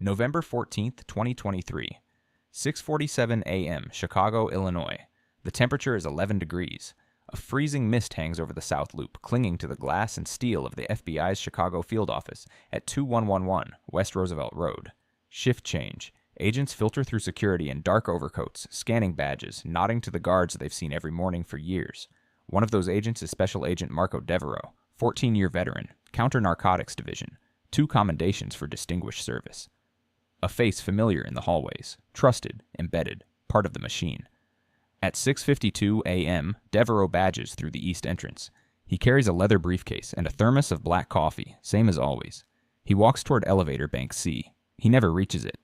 November 14th, 2023. 6:47 a.m., Chicago, Illinois. The temperature is 11 degrees. A freezing mist hangs over the South Loop, clinging to the glass and steel of the FBI's Chicago field office at 2111 West Roosevelt Road. Shift change. Agents filter through security in dark overcoats, scanning badges, nodding to the guards they've seen every morning for years. One of those agents is Special Agent Marco Devereaux, 14-year veteran, Counter-Narcotics Division, 2 commendations for distinguished service. A face familiar in the hallways, trusted, embedded, part of the machine. At 6:52 a.m., Devereaux badges through the east entrance. He carries a leather briefcase and a thermos of black coffee, same as always. He walks toward elevator bank C. He never reaches it.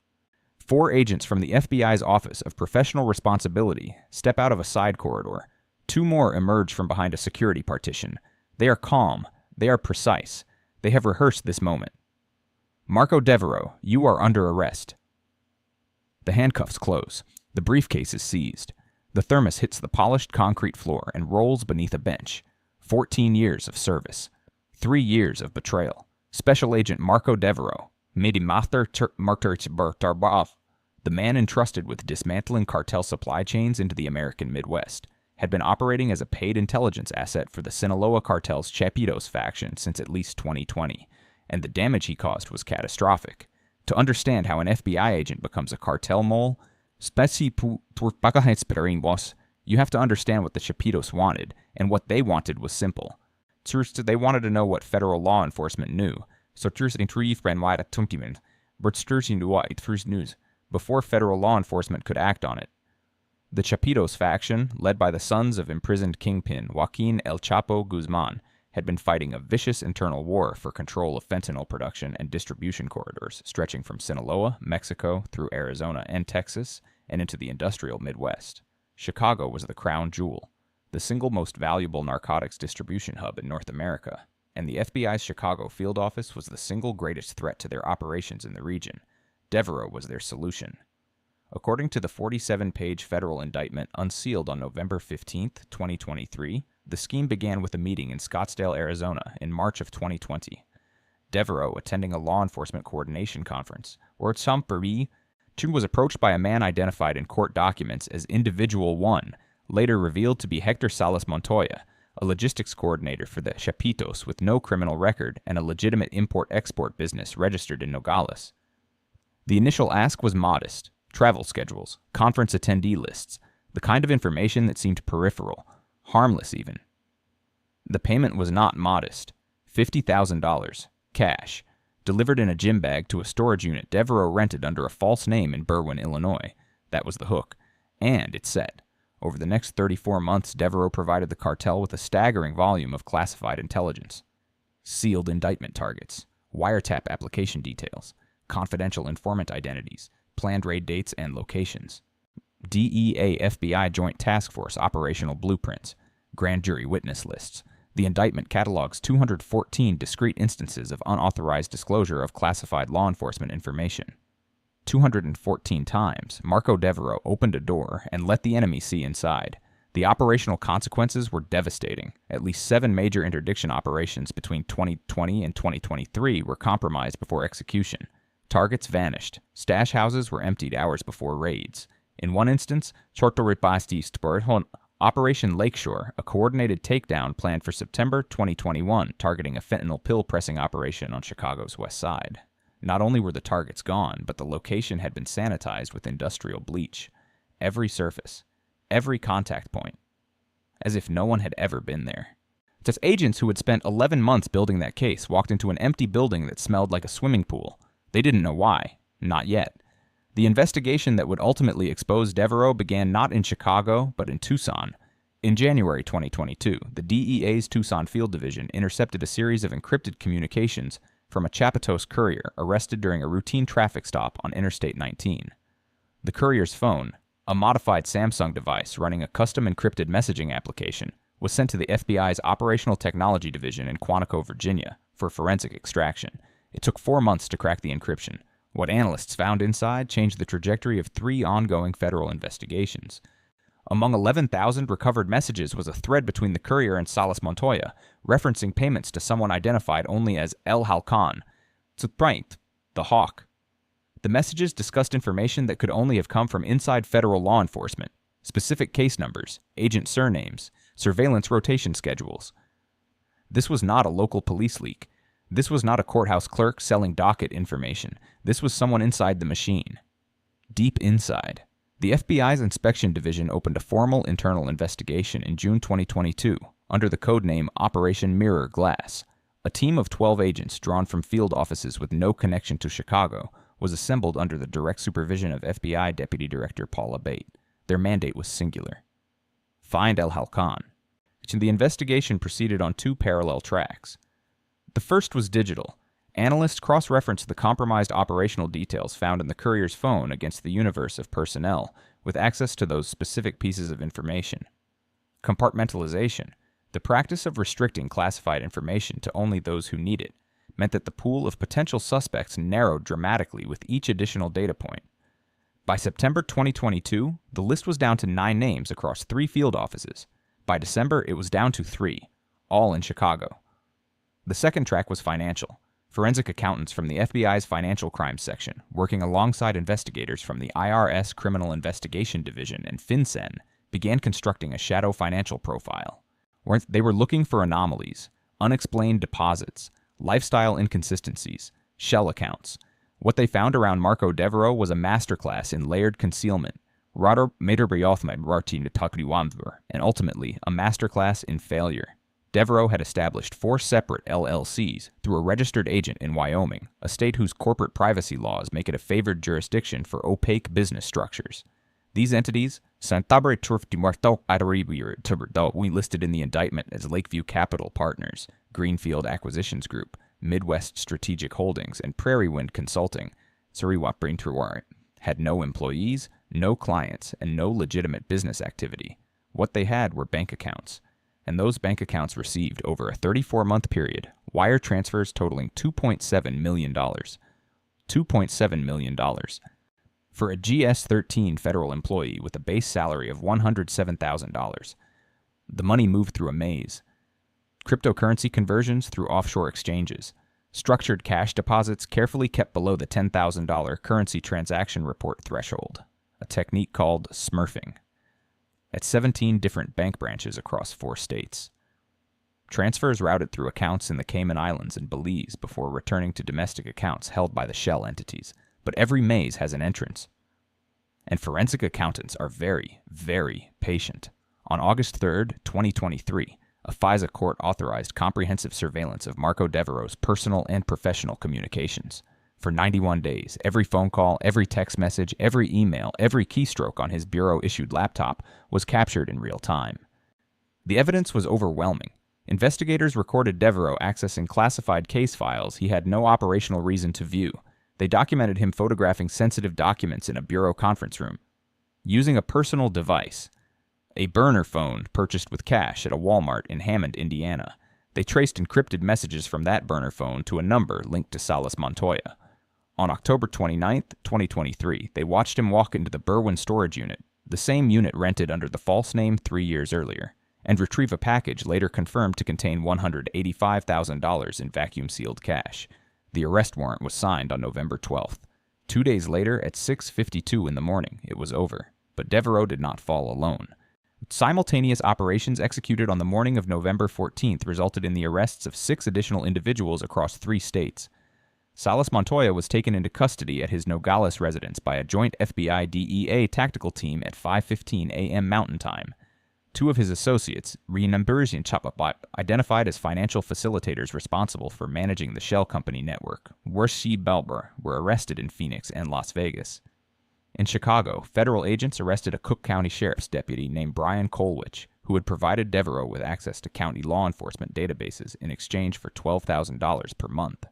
4 agents from the FBI's Office of Professional Responsibility step out of a side corridor. 2 more emerge from behind a security partition. They are calm. They are precise. They have rehearsed this moment. Marco Devereaux, you are under arrest. The handcuffs close. The briefcase is seized. The thermos hits the polished concrete floor and rolls beneath a bench. 14 years of service. 3 years of betrayal. Special Agent Marco Devereaux, the man entrusted with dismantling cartel supply chains into the American Midwest, had been operating as a paid intelligence asset for the Sinaloa cartel's Chapitos faction since at least 2020, and the damage he caused was catastrophic. To understand how an FBI agent becomes a cartel mole, you have to understand what the Chapitos wanted, and what they wanted was simple. They wanted to know what federal law enforcement knew, before federal law enforcement could act on it. The Chapitos faction, led by the sons of imprisoned kingpin Joaquin El Chapo Guzman, had been fighting a vicious internal war for control of fentanyl production and distribution corridors stretching from Sinaloa, Mexico, through Arizona and Texas, and into the industrial Midwest. Chicago was the crown jewel, the single most valuable narcotics distribution hub in North America, and the FBI's Chicago field office was the single greatest threat to their operations in the region. Devereaux was their solution. According to the 47-page federal indictment unsealed on November 15, 2023, the scheme began with a meeting in Scottsdale, Arizona in March of 2020. Devereaux, attending a law enforcement coordination conference, where Chum was approached by a man identified in court documents as Individual 1, later revealed to be Hector Salas Montoya, a logistics coordinator for the Chapitos with no criminal record and a legitimate import-export business registered in Nogales. The initial ask was modest: travel schedules, conference attendee lists, the kind of information that seemed peripheral, harmless even. The payment was not modest: $50,000, cash, delivered in a gym bag to a storage unit Devereaux rented under a false name in Berwyn, Illinois. That was the hook. And it said, over the next 34 months, Devereaux provided the cartel with a staggering volume of classified intelligence. Sealed indictment targets, wiretap application details, confidential informant identities, planned raid dates and locations, DEA-FBI Joint Task Force operational blueprints, grand jury witness lists. The indictment catalogs 214 discrete instances of unauthorized disclosure of classified law enforcement information. 214 times, Marco Devereaux opened a door and let the enemy see inside. The operational consequences were devastating. At least 7 major interdiction operations between 2020 and 2023 were compromised before execution. Targets vanished. Stash houses were emptied hours before raids. In one instance, Operation Lakeshore, a coordinated takedown planned for September 2021, targeting a fentanyl pill pressing operation on Chicago's west side. Not only were the targets gone, but the location had been sanitized with industrial bleach. Every surface, every contact point, as if no one had ever been there. Just agents who had spent 11 months building that case walked into an empty building that smelled like a swimming pool. They didn't know why. Not yet. The investigation that would ultimately expose Devereaux began not in Chicago, but in Tucson. In January 2022, the DEA's Tucson Field Division intercepted a series of encrypted communications from a Chapitos courier arrested during a routine traffic stop on Interstate 19. The courier's phone, a modified Samsung device running a custom encrypted messaging application, was sent to the FBI's Operational Technology Division in Quantico, Virginia, for forensic extraction. It took 4 months to crack the encryption. What analysts found inside changed the trajectory of 3 ongoing federal investigations. Among 11,000 recovered messages was a thread between the courier and Salas Montoya, referencing payments to someone identified only as El Halcon, the Hawk. The messages discussed information that could only have come from inside federal law enforcement, specific case numbers, agent surnames, surveillance rotation schedules. This was not a local police leak. This was not a courthouse clerk selling docket information. This was someone inside the machine. Deep inside. The FBI's Inspection Division opened a formal internal investigation in June 2022 under the codename Operation Mirror Glass. A team of 12 agents drawn from field offices with no connection to Chicago was assembled under the direct supervision of FBI Deputy Director Paula Bate. Their mandate was singular: find El Halcon. The investigation proceeded on two parallel tracks. The first was digital. Analysts cross-referenced the compromised operational details found in the courier's phone against the universe of personnel with access to those specific pieces of information. Compartmentalization, the practice of restricting classified information to only those who need it, meant that the pool of potential suspects narrowed dramatically with each additional data point. By September 2022, the list was down to 9 names across 3 field offices. By December, it was down to 3, all in Chicago. The second track was financial. Forensic accountants from the FBI's Financial Crimes Section, working alongside investigators from the IRS Criminal Investigation Division and FinCEN, began constructing a shadow financial profile. They were looking for anomalies, unexplained deposits, lifestyle inconsistencies, shell accounts. What they found around Marco Devereaux was a masterclass in layered concealment, and ultimately a masterclass in failure. Devereaux had established 4 separate LLCs through a registered agent in Wyoming, a state whose corporate privacy laws make it a favored jurisdiction for opaque business structures. These entities, we listed in the indictment as Lakeview Capital Partners, Greenfield Acquisitions Group, Midwest Strategic Holdings, and Prairie Wind Consulting, had no employees, no clients, and no legitimate business activity. What they had were bank accounts. And those bank accounts received, over a 34-month period, wire transfers totaling $2.7 million. $2.7 million. For a GS-13 federal employee with a base salary of $107,000. The money moved through a maze. Cryptocurrency conversions through offshore exchanges. Structured cash deposits carefully kept below the $10,000 currency transaction report threshold. A technique called smurfing. At 17 different bank branches across 4 states. Transfers routed through accounts in the Cayman Islands and Belize before returning to domestic accounts held by the shell entities. But every maze has an entrance. And forensic accountants are very, very patient. On August 3rd, 2023, a FISA court authorized comprehensive surveillance of Marco Devereaux's personal and professional communications. For 91 days, every phone call, every text message, every email, every keystroke on his bureau-issued laptop was captured in real time. The evidence was overwhelming. Investigators recorded Devereaux accessing classified case files he had no operational reason to view. They documented him photographing sensitive documents in a bureau conference room. Using a personal device, a burner phone purchased with cash at a Walmart in Hammond, Indiana, they traced encrypted messages from that burner phone to a number linked to Salas Montoya. On October 29, 2023, they watched him walk into the Berwyn storage unit, the same unit rented under the false name 3 years earlier, and retrieve a package later confirmed to contain $185,000 in vacuum-sealed cash. The arrest warrant was signed on November 12th. 2 days later, at 6:52 in the morning, it was over. But Devereaux did not fall alone. Simultaneous operations executed on the morning of November 14th resulted in the arrests of 6 additional individuals across 3 states. Salas Montoya was taken into custody at his Nogales residence by a joint FBI-DEA tactical team at 5:15 a.m. Mountain Time. 2 of his associates, identified as financial facilitators responsible for managing the shell company network, were arrested in Phoenix and Las Vegas. In Chicago, federal agents arrested a Cook County Sheriff's deputy named Brian Colwich, who had provided Devereaux with access to county law enforcement databases in exchange for $12,000 per month.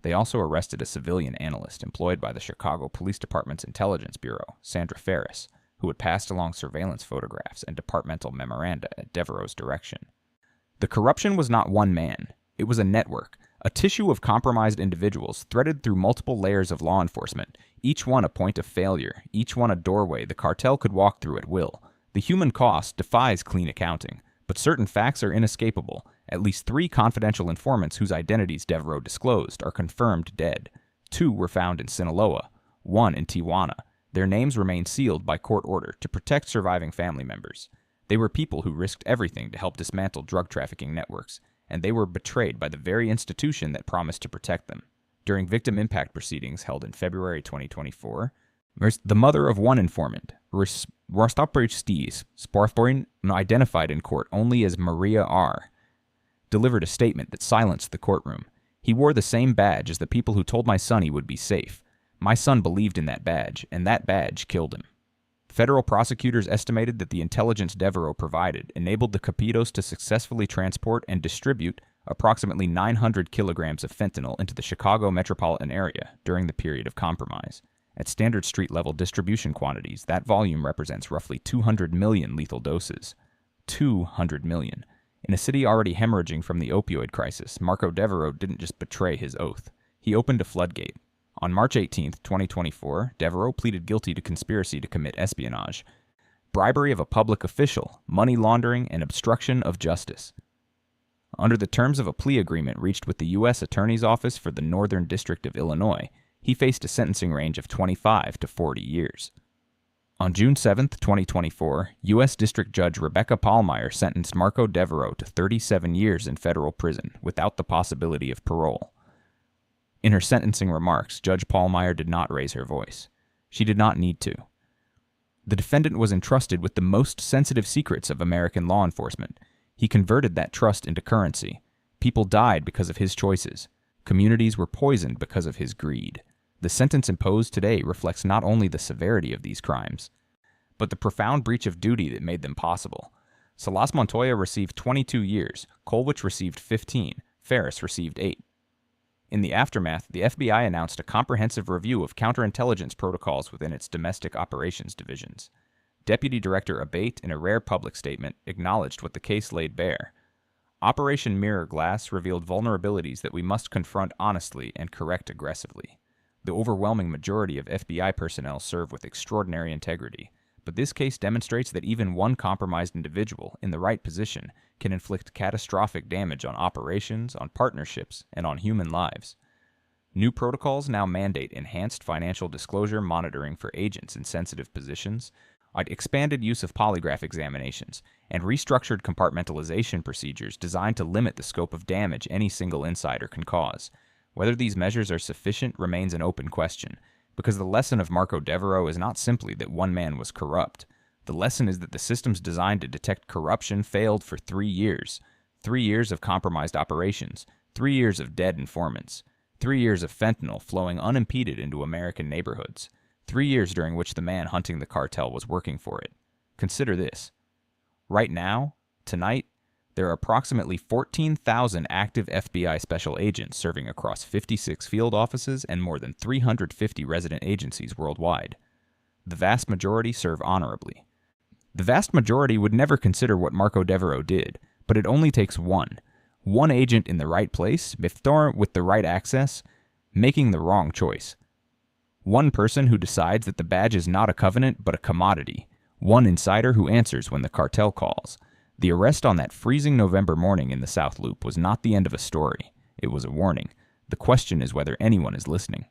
They also arrested a civilian analyst employed by the Chicago Police Department's Intelligence Bureau, Sandra Ferris, who had passed along surveillance photographs and departmental memoranda at Devereaux's direction. The corruption was not one man. It was a network, a tissue of compromised individuals threaded through multiple layers of law enforcement, each one a point of failure, each one a doorway the cartel could walk through at will. The human cost defies clean accounting, but certain facts are inescapable. At least 3 confidential informants whose identities Devereaux disclosed are confirmed dead. 2 were found in Sinaloa. one in Tijuana. Their names remain sealed by court order to protect surviving family members. They were people who risked everything to help dismantle drug trafficking networks, and they were betrayed by the very institution that promised to protect them. During victim impact proceedings held in February 2024, the mother of one informant, Rostoprichtstis Sporthborn, identified in court only as Maria R., delivered a statement that silenced the courtroom. He wore the same badge as the people who told my son he would be safe. My son believed in that badge, and that badge killed him. Federal prosecutors estimated that the intelligence Devereaux provided enabled the Capitos to successfully transport and distribute approximately 900 kilograms of fentanyl into the Chicago metropolitan area during the period of compromise. At standard street-level distribution quantities, that volume represents roughly 200 million lethal doses. 200 million. In a city already hemorrhaging from the opioid crisis, Marco Devereaux didn't just betray his oath. He opened a floodgate. On March 18, 2024, Devereaux pleaded guilty to conspiracy to commit espionage, bribery of a public official, money laundering, and obstruction of justice. Under the terms of a plea agreement reached with the U.S. Attorney's Office for the Northern District of Illinois, he faced a sentencing range of 25 to 40 years. On June 7, 2024, U.S. District Judge Rebecca Pallmeyer sentenced Marco Devereaux to 37 years in federal prison without the possibility of parole. In her sentencing remarks, Judge Pallmeyer did not raise her voice. She did not need to. The defendant was entrusted with the most sensitive secrets of American law enforcement. He converted that trust into currency. People died because of his choices. Communities were poisoned because of his greed. The sentence imposed today reflects not only the severity of these crimes, but the profound breach of duty that made them possible. Salas Montoya received 22 years, Kolwich received 15, Ferris received 8. In the aftermath, the FBI announced a comprehensive review of counterintelligence protocols within its domestic operations divisions. Deputy Director Abate, in a rare public statement, acknowledged what the case laid bare. Operation Mirror Glass revealed vulnerabilities that we must confront honestly and correct aggressively. The overwhelming majority of FBI personnel serve with extraordinary integrity, but this case demonstrates that even one compromised individual in the right position can inflict catastrophic damage on operations, on partnerships, and on human lives. New protocols now mandate enhanced financial disclosure monitoring for agents in sensitive positions, expanded use of polygraph examinations, and restructured compartmentalization procedures designed to limit the scope of damage any single insider can cause. Whether these measures are sufficient remains an open question, because the lesson of Marco Devereaux is not simply that one man was corrupt. The lesson is that the systems designed to detect corruption failed for 3 years. 3 years of compromised operations, 3 years of dead informants, 3 years of fentanyl flowing unimpeded into American neighborhoods, 3 years during which the man hunting the cartel was working for it. Consider this. Right now, tonight, there are approximately 14,000 active FBI special agents serving across 56 field offices and more than 350 resident agencies worldwide. The vast majority serve honorably. The vast majority would never consider what Marco Devereaux did, but it only takes one agent in the right place, with the right access, making the wrong choice. One person who decides that the badge is not a covenant but a commodity. One insider who answers when the cartel calls. The arrest on that freezing November morning in the South Loop was not the end of a story. It was a warning. The question is whether anyone is listening.